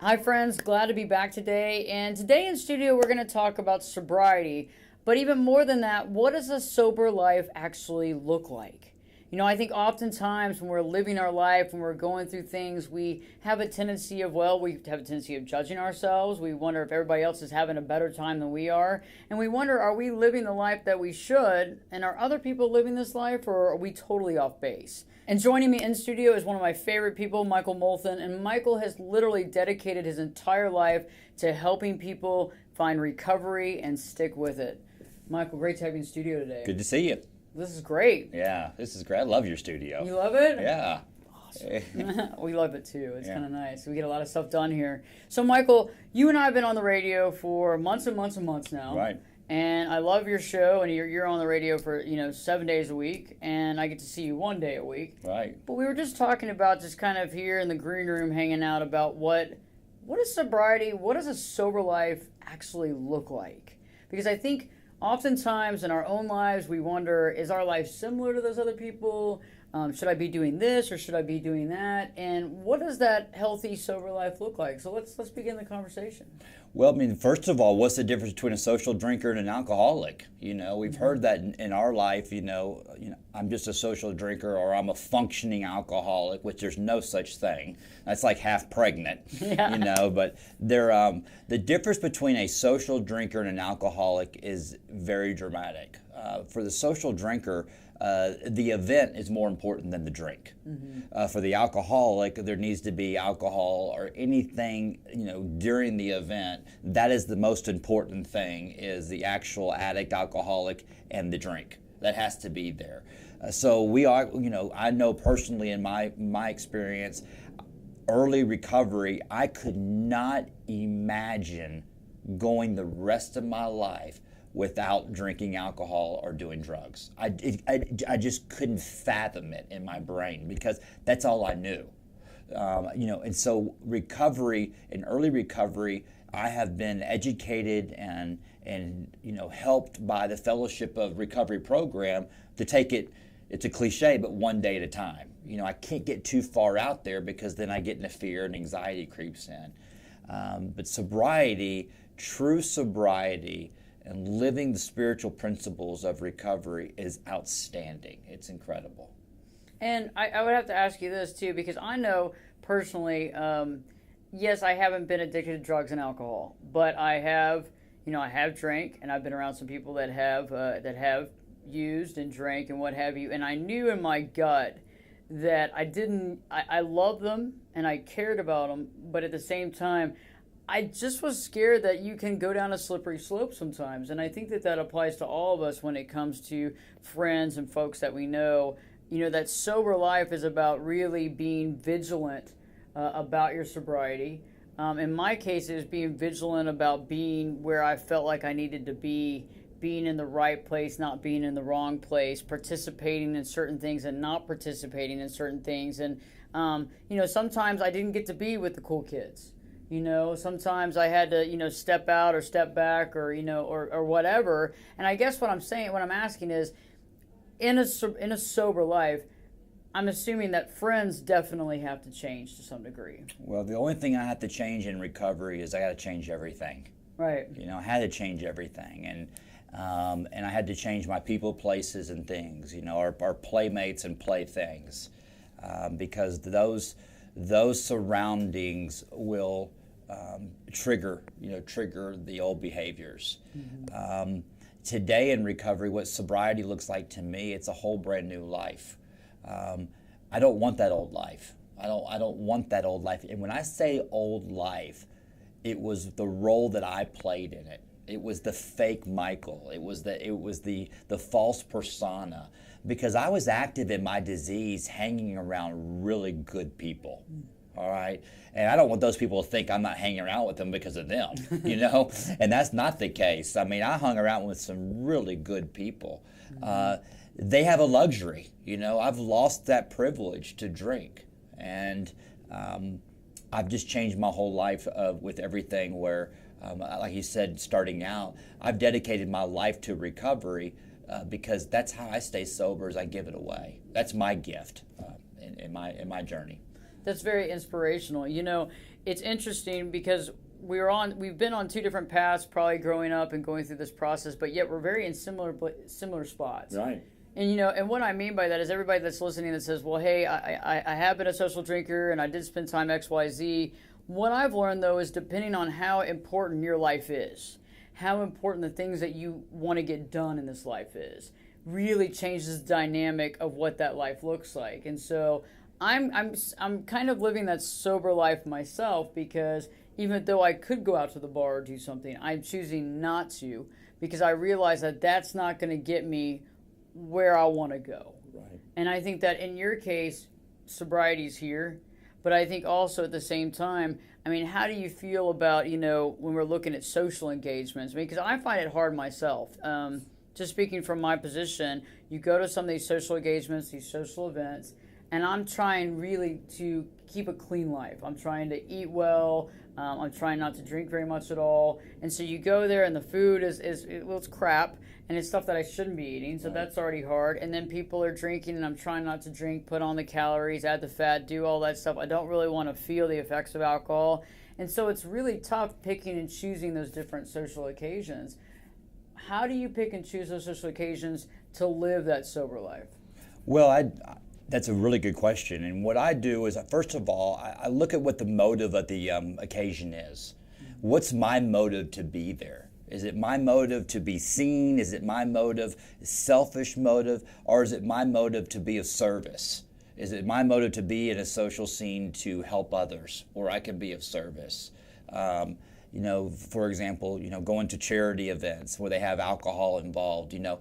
Hi friends, glad to be back today. And today in studio we're going to talk about sobriety. But even more than that, what does a sober life actually look like? You know, I think oftentimes when we're living our life, when we're going through things, we have a tendency of, judging ourselves. We wonder if everybody else is having a better time than we are. And we wonder, are we living the life that we should? And are other people living this life, or are we totally off base? And joining me in studio is one of my favorite people, Michael Bolton. And Michael has literally dedicated his entire life to helping people find recovery and stick with it. Michael, great to have you in studio today. Good to see you. This is great. Yeah, this is great. I love your studio. You love it? Yeah. Awesome. We love it too. It's kind of nice. We get a lot of stuff done here. So, Michael, you and I have been on the radio for months and months and months now. Right. And I love your show, and you're on the radio for 7 days a week, and I get to see you 1 day a week. Right. But we were just talking about just kind of here in the green room hanging out about what is sobriety, what does a sober life actually look like? Because I think oftentimes in our own lives we wonder, is our life similar to those other people? Should I be doing this or should I be doing that? And what does that healthy, sober life look like? So let's begin the conversation. Well, I mean, first of all, what's the difference between a social drinker and an alcoholic? We've heard that in our life, I'm just a social drinker or I'm a functioning alcoholic, which there's no such thing. That's like half pregnant, but the difference between a social drinker and an alcoholic is very dramatic. For the social drinker, the event is more important than the drink. Mm-hmm. For the alcoholic, there needs to be alcohol or anything, during the event. That is the most important thing, is the actual addict, alcoholic, and the drink. That has to be there. So we are, I know personally in my experience, early recovery, I could not imagine going the rest of my life without drinking alcohol or doing drugs. I just couldn't fathom it in my brain because that's all I knew. And so recovery, in early recovery, I have been educated and helped by the Fellowship of Recovery program to take it, it's a cliche, but one day at a time. I can't get too far out there because then I get into fear and anxiety creeps in. But sobriety, true sobriety, and living the spiritual principles of recovery is outstanding. It's incredible. And I would have to ask you this too, because I know personally, yes, I haven't been addicted to drugs and alcohol, but I have drank, and I've been around some people that have used and drank and what have you, and I knew in my gut that I loved them and I cared about them, but at the same time, I just was scared that you can go down a slippery slope sometimes. And I think that applies to all of us when it comes to friends and folks that we know. That sober life is about really being vigilant about your sobriety. In my case, it was being vigilant about being where I felt like I needed to be, being in the right place, not being in the wrong place, participating in certain things and not participating in certain things. And, sometimes I didn't get to be with the cool kids. Sometimes I had to, step out or step back or, or whatever. And I guess what I'm asking is, in a sober life, I'm assuming that friends definitely have to change to some degree. Well, the only thing I have to change in recovery is I got to change everything. Right. I had to change everything. And I had to change my people, places, and things, our playmates and playthings, because those surroundings will trigger the old behaviors. Mm-hmm. Today in recovery, what sobriety looks like to me, it's a whole brand new life. I don't want that old life. I don't want that old life. And when I say old life, it was the role that I played in it. It was the fake Michael. It was the false persona, because I was active in my disease hanging around really good people. All right. And I don't want those people to think I'm not hanging around with them because of them, and that's not the case. I mean, I hung around with some really good people. They have a luxury, I've lost that privilege to drink. And I've just changed my whole life with everything where, like you said, starting out, I've dedicated my life to recovery because that's how I stay sober, as I give it away. That's my gift in my journey. That's very inspirational. You know, it's interesting because we've been on two different paths, probably growing up and going through this process, but yet we're very in similar spots. Right. And you know, and what I mean by that is everybody that's listening that says, well, hey, I have been a social drinker and I did spend time XYZ. What I've learned though is depending on how important your life is, how important the things that you want to get done in this life is, really changes the dynamic of what that life looks like. And so I'm kind of living that sober life myself, because even though I could go out to the bar or do something, I'm choosing not to, because I realize that that's not going to get me where I want to go. Right. And I think that in your case, sobriety's here, but I think also at the same time, I mean, how do you feel about, you know, when we're looking at social engagements? I mean, because I find it hard myself. Just speaking from my position, you go to some of these social engagements, these social events, and I'm trying really to keep a clean life. I'm trying to eat well. I'm trying not to drink very much at all. And so you go there and the food it's crap, and it's stuff that I shouldn't be eating, so that's already hard. And then people are drinking, and I'm trying not to drink, put on the calories, add the fat, do all that stuff. I don't really want to feel the effects of alcohol. And so it's really tough picking and choosing those different social occasions. How do you pick and choose those social occasions to live that sober life? Well, that's a really good question. And what I do is, first of all, I look at what the motive of the occasion is. What's my motive to be there? Is it my motive to be seen? Is it my motive, selfish motive? Or is it my motive to be of service? Is it my motive to be in a social scene to help others, where I can be of service? You know, for example, you know, going to charity events where they have alcohol involved, you know.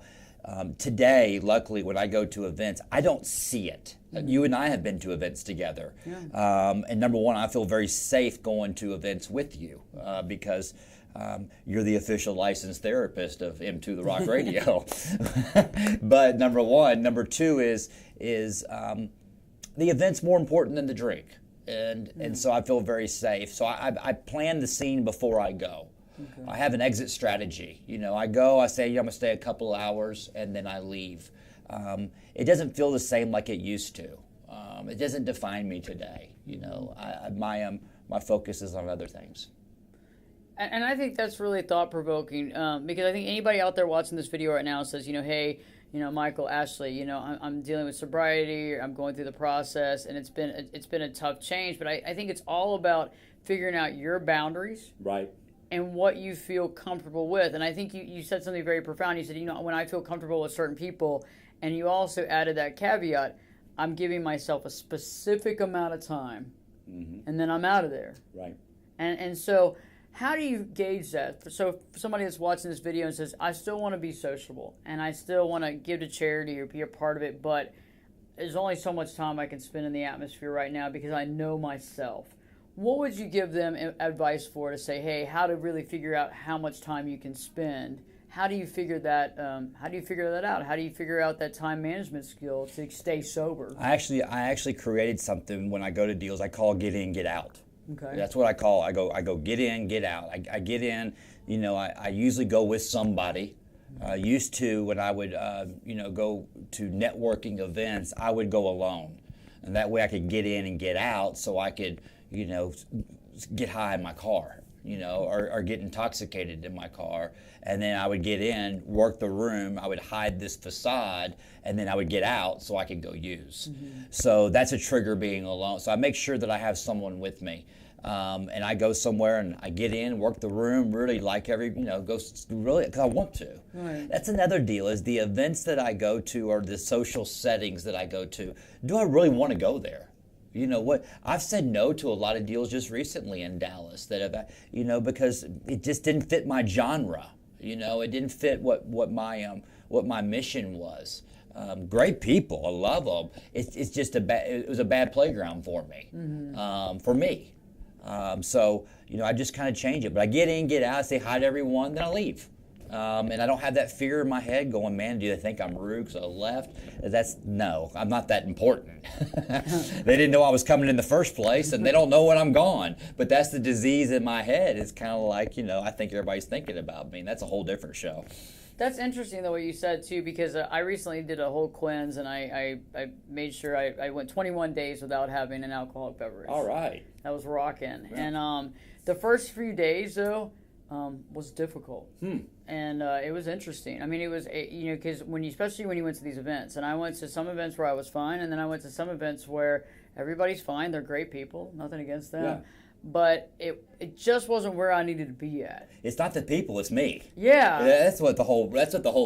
Today, luckily, when I go to events, I don't see it. You and I have been to events together. Yeah. And number one, I feel very safe going to events with you because you're the official licensed therapist of M2 The Rock Radio. But number one. Number two is the event's more important than the drink. And so I feel very safe. So I plan the scene before I go. Okay. I have an exit strategy. You know, I go, I say, I'm going to stay a couple of hours, and then I leave. It doesn't feel the same like it used to. It doesn't define me today. You know, my focus is on other things. And I think that's really thought-provoking because I think anybody out there watching this video right now says, you know, hey, you know, Michael, Ashley, you know, I'm dealing with sobriety, I'm going through the process, and it's been a tough change. But I think it's all about figuring out your boundaries. Right. And what you feel comfortable with. And I think you said something very profound. You said, you know, when I feel comfortable with certain people, and you also added that caveat, I'm giving myself a specific amount of time, and then I'm out of there. Right. And so how do you gauge that? So for somebody that's watching this video and says, I still want to be sociable, and I still want to give to charity or be a part of it, but there's only so much time I can spend in the atmosphere right now because I know myself. What would you give them advice for to say, hey, how to really figure out how much time you can spend? How do you figure that? How do you figure that out? How do you figure out that time management skill to stay sober? I actually created something when I go to deals. I call get in, get out. Okay. That's what I call. I go get in, get out. I get in. You know, I usually go with somebody. Used to when I would you know, go to networking events, I would go alone, and that way I could get in and get out, so I could, you know, get high in my car, you know, or get intoxicated in my car. And then I would get in, work the room, I would hide this facade, and then I would get out so I could go use. So that's a trigger, being alone. So I make sure that I have someone with me. And I go somewhere and I get in, work the room, really like go really, because I want to. Right. That's another deal, is the events that I go to or the social settings that I go to, do I really want to go there? You know what? I've said no to a lot of deals just recently in Dallas that have, you know, because it just didn't fit my genre. You know, it didn't fit what my mission was. Great people, I love them. It's just it was a bad playground for me. So you know, I just kind of change it. But I get in, get out, say hi to everyone, then I leave. And I don't have that fear in my head going, man, do they think I'm rude because I left? No, I'm not that important. They didn't know I was coming in the first place, and they don't know when I'm gone. But that's the disease in my head. It's kind of like, you know, I think everybody's thinking about me, and that's a whole different show. That's interesting, though, what you said, too, because I recently did a whole cleanse, and I made sure I went 21 days without having an alcoholic beverage. All right. That was rocking. Yeah. And the first few days, though, was difficult. And it was interesting. I mean, it was, because especially when you went to these events, and I went to some events where I was fine, and then I went to some events where everybody's fine. They're great people. Nothing against them. Yeah. But it just wasn't where I needed to be at. It's not the people, it's me. Yeah. That's what the whole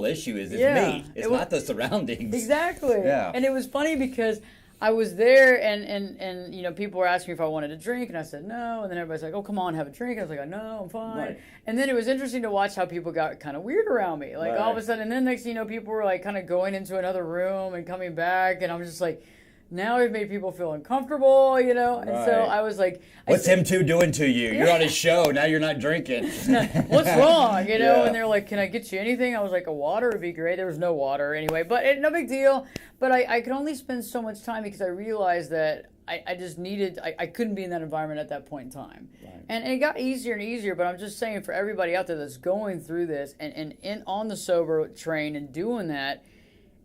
issue is. It's me. It's not the surroundings. Exactly. Yeah. And it was funny because I was there and people were asking me if I wanted a drink, and I said no, and then everybody's like, oh, come on, have a drink. I was like, no, I'm fine. Right. And then it was interesting to watch how people got kind of weird around me. Like all of a sudden, and then next thing you know, people were like kind of going into another room and coming back, and I'm just like, now we've made people feel uncomfortable, and so I was like... What's him two doing to you? You're on his show, now you're not drinking. What's wrong, Yeah. And they're like, can I get you anything? I was like, a water would be great. There was no water anyway, but no big deal. But I could only spend so much time because I realized that I just needed... I couldn't be in that environment at that point in time. Right. And it got easier and easier, but I'm just saying for everybody out there that's going through this and on the sober train and doing that,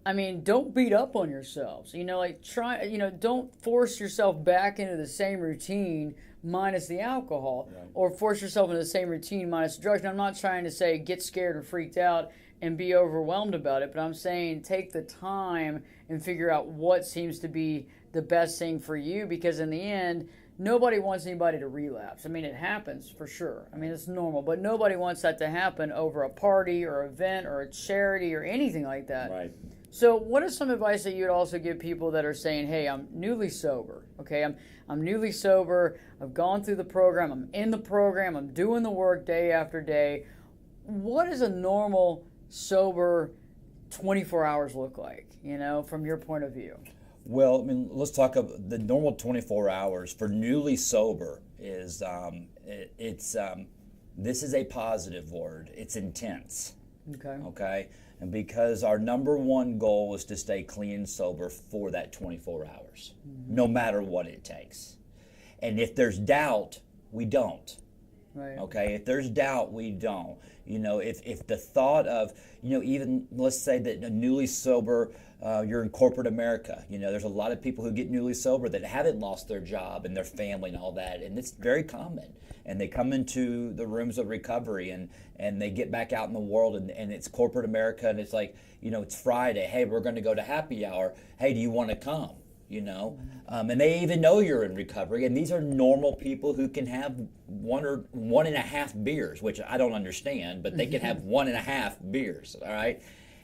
I mean, don't beat up on yourselves. Don't force yourself back into the same routine minus the alcohol, or force yourself into the same routine minus the drugs. Now, I'm not trying to say get scared and freaked out and be overwhelmed about it, but I'm saying take the time and figure out what seems to be the best thing for you, because in the end, nobody wants anybody to relapse. I mean, it happens for sure. I mean, it's normal, but nobody wants that to happen over a party or event or a charity or anything like that. Right. So what is some advice that you would also give people that are saying, hey, I'm newly sober, okay? I'm newly sober, I've gone through the program, I'm in the program, I'm doing the work day after day. What does a normal sober 24 hours look like, from your point of view? Well, I mean, let's talk about the normal 24 hours for newly sober is, this is a positive word. It's intense. Okay. And because our number one goal is to stay clean and sober for that 24 hours, no matter what it takes. And if there's doubt, we don't. Right. Okay. If there's doubt, we don't. If the thought of, even let's say that a newly sober, you're in corporate America, there's a lot of people who get newly sober that haven't lost their job and their family and all that. And it's very common. And they come into the rooms of recovery and they get back out in the world and it's corporate America and it's like, it's Friday. Hey, we're going to go to happy hour. Hey, do you want to come? And they even know you're in recovery. And these are normal people who can have 1 or 1.5 beers, which I don't understand, but they can have 1.5 beers. All right.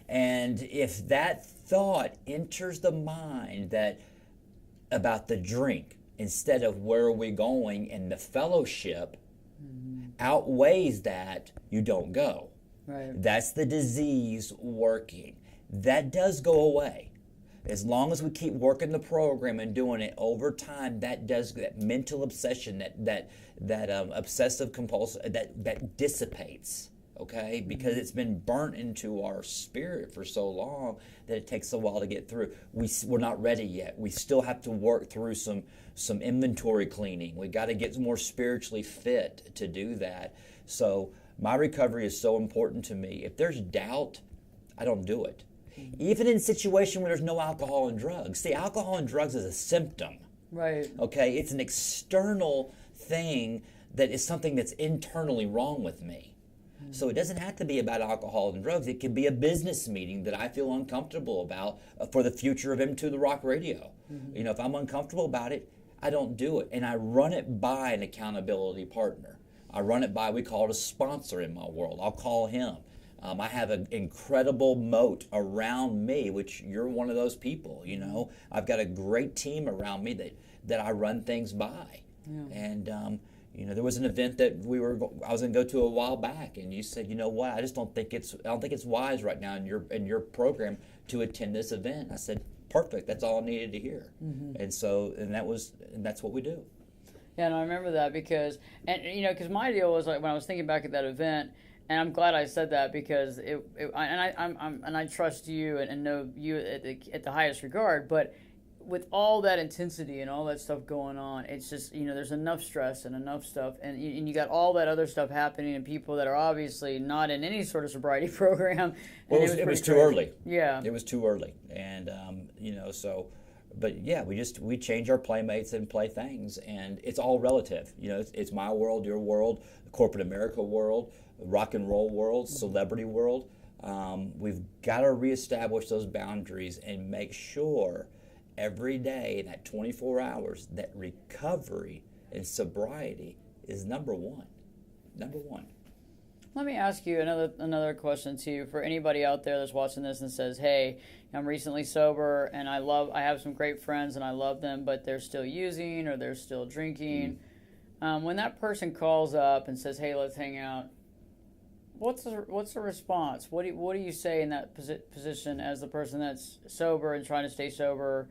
And if that thought enters the mind about the drink, instead of where are we going, and the fellowship outweighs that, you don't go. Right. That's the disease working. That does go away. As long as we keep working the program and doing it over time, that mental obsession, that obsessive compulsive, that dissipates. Okay, because it's been burnt into our spirit for so long that it takes a while to get through. We're not ready yet. We still have to work through some inventory cleaning. We got to get more spiritually fit to do that. So my recovery is so important to me. If there's doubt, I don't do it. Even in a situation where there's no alcohol and drugs. See, alcohol and drugs is a symptom. Right. Okay, it's an external thing that is something that's internally wrong with me. So it doesn't have to be about alcohol and drugs. It can be a business meeting that I feel uncomfortable about for the future of Into the Rock Radio. If I'm uncomfortable about it, I don't do it. And I run it by an accountability partner. I run it by, we call it a sponsor in my world. I'll call him. I have an incredible moat around me, which you're one of those people, I've got a great team around me that I run things by. Yeah. And, there was an event that I was going to go to a while back, and you said, what? I don't think it's wise right now in your program to attend this event. I said, perfect. That's all I needed to hear. And that's what we do. Yeah, and I remember that because my deal was like when I was thinking back at that event, and I'm glad I said that because I trust you and know you at the highest regard, but with all that intensity and all that stuff going on, it's just, there's enough stress and enough stuff, and you got all that other stuff happening, and people that are obviously not in any sort of sobriety program. Well, it was too early. Yeah. It was too early. And, but yeah, we change our playmates and play things, and it's all relative. It's my world, your world, the corporate America world, rock and roll world, celebrity world. We've got to reestablish those boundaries and make sure every day in that 24 hours that recovery and sobriety is number one. Number one. Let me ask you another question too, for anybody out there that's watching this and says, hey, I'm recently sober and I have some great friends and I love them, but they're still using or they're still drinking. When that person calls up and says, hey, let's hang out, what's the response? What do you say in that position as the person that's sober and trying to stay sober?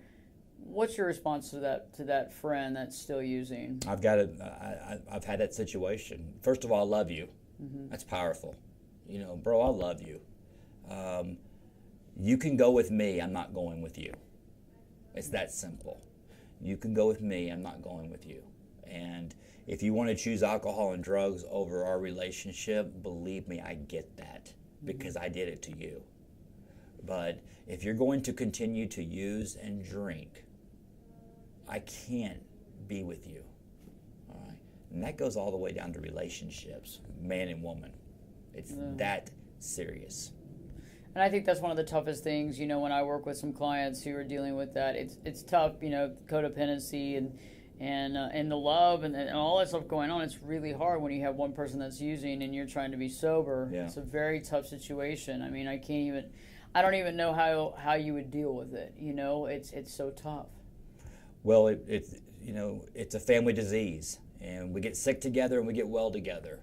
What's your response to that friend that's still using? I've had that situation. First of all, I love you. That's powerful. Bro, I love you. You can go with me. I'm not going with you. It's that simple. You can go with me. I'm not going with you. And if you want to choose alcohol and drugs over our relationship, believe me, I get that because I did it to you. But if you're going to continue to use and drink, I can't be with you. All right? And that goes all the way down to relationships, man and woman. It's that serious. And I think that's one of the toughest things, when I work with some clients who are dealing with that. It's tough, codependency and the love and all that stuff going on. It's really hard when you have one person that's using and you're trying to be sober. Yeah. It's a very tough situation. I mean, I don't even know how you would deal with it. It's so tough. Well, it's a family disease, and we get sick together and we get well together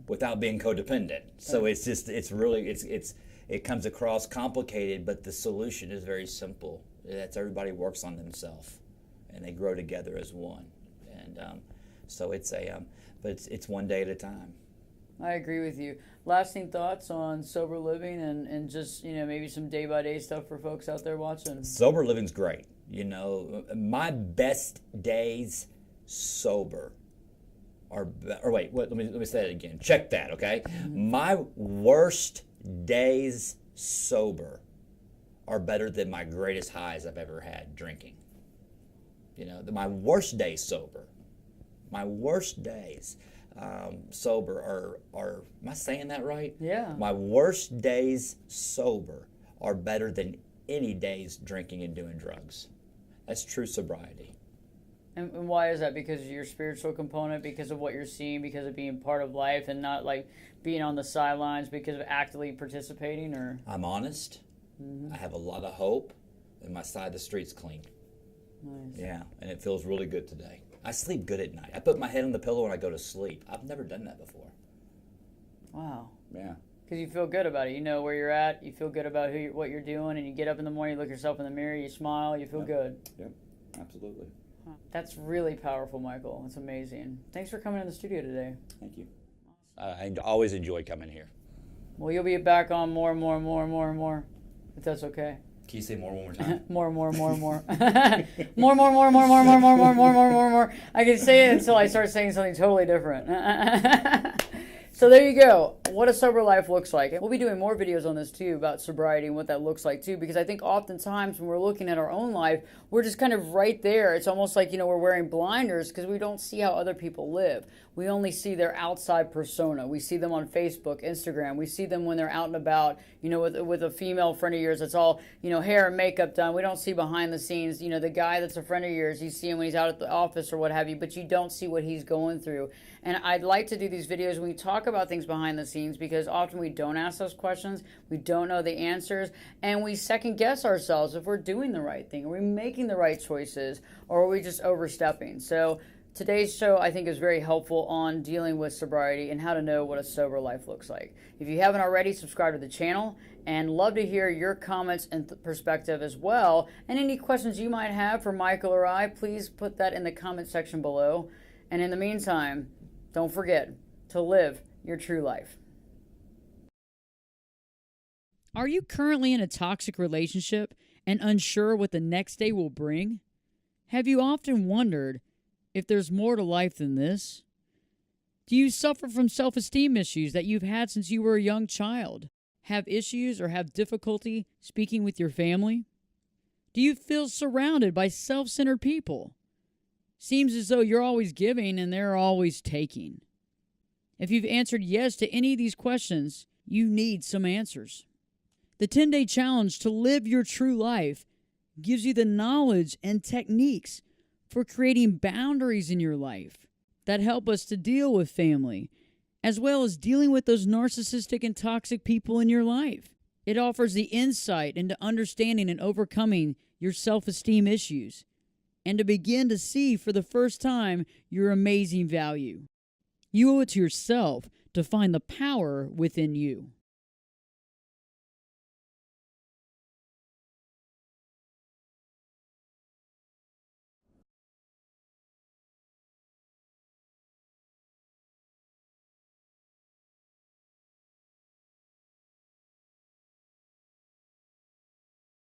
without being codependent. So it comes across complicated, but the solution is very simple. That's everybody works on themselves, and they grow together as one. And so it's one day at a time. I agree with you. Lasting thoughts on sober living and just, maybe some day-by-day stuff for folks out there watching? Sober living's great. My best days sober let me say it again. Check that, okay? My worst days sober are better than my greatest highs I've ever had drinking. My worst days sober, sober are, am I saying that right? Yeah. My worst days sober are better than any days drinking and doing drugs. That's true sobriety. And why is that? Because of your spiritual component, because of what you're seeing, because of being part of life and not like being on the sidelines, because of actively participating? Or I'm honest. I have a lot of hope, and my side of the street's clean. Nice. Yeah, and it feels really good today. I sleep good at night. I put my head on the pillow when I go to sleep. I've never done that before. Wow. Yeah. Because you feel good about it. You know where you're at. You feel good about what you're doing, and you get up in the morning, you look yourself in the mirror, you smile, you feel good. Yep, absolutely. That's really powerful, Michael. It's amazing. Thanks for coming in the studio today. Thank you. I always enjoy coming here. Well, you'll be back on more, if that's okay. Can you say more one more time? more. more. more. I can say it until I start saying something totally different. So there you go. What a sober life looks like. And we'll be doing more videos on this too about sobriety and what that looks like too, because I think oftentimes when we're looking at our own life, we're just kind of right there. It's almost like, we're wearing blinders because we don't see how other people live. We only see their outside persona. We see them on Facebook, Instagram. We see them when they're out and about, with a female friend of yours that's all, hair and makeup done. We don't see behind the scenes, the guy that's a friend of yours. You see him when he's out at the office or what have you, but you don't see what he's going through. And I'd like to do these videos when we talk about things behind the scenes, because often we don't ask those questions, we don't know the answers, and we second guess ourselves if we're doing the right thing, are we making the right choices, or are we just overstepping? So today's show, I think, is very helpful on dealing with sobriety and how to know what a sober life looks like. If you haven't already, subscribe to the channel, and love to hear your comments and perspective as well. And any questions you might have for Michael or I, please put that in the comment section below. And in the meantime, don't forget to live your true life. Are you currently in a toxic relationship and unsure what the next day will bring? Have you often wondered if there's more to life than this? Do you suffer from self-esteem issues that you've had since you were a young child? Have issues or have difficulty speaking with your family? Do you feel surrounded by self-centered people? Seems as though you're always giving and they're always taking. If you've answered yes to any of these questions, you need some answers. The 10-day challenge to live your true life gives you the knowledge and techniques for creating boundaries in your life that help us to deal with family, as well as dealing with those narcissistic and toxic people in your life. It offers the insight into understanding and overcoming your self-esteem issues, and to begin to see for the first time your amazing value. You owe it to yourself to find the power within you.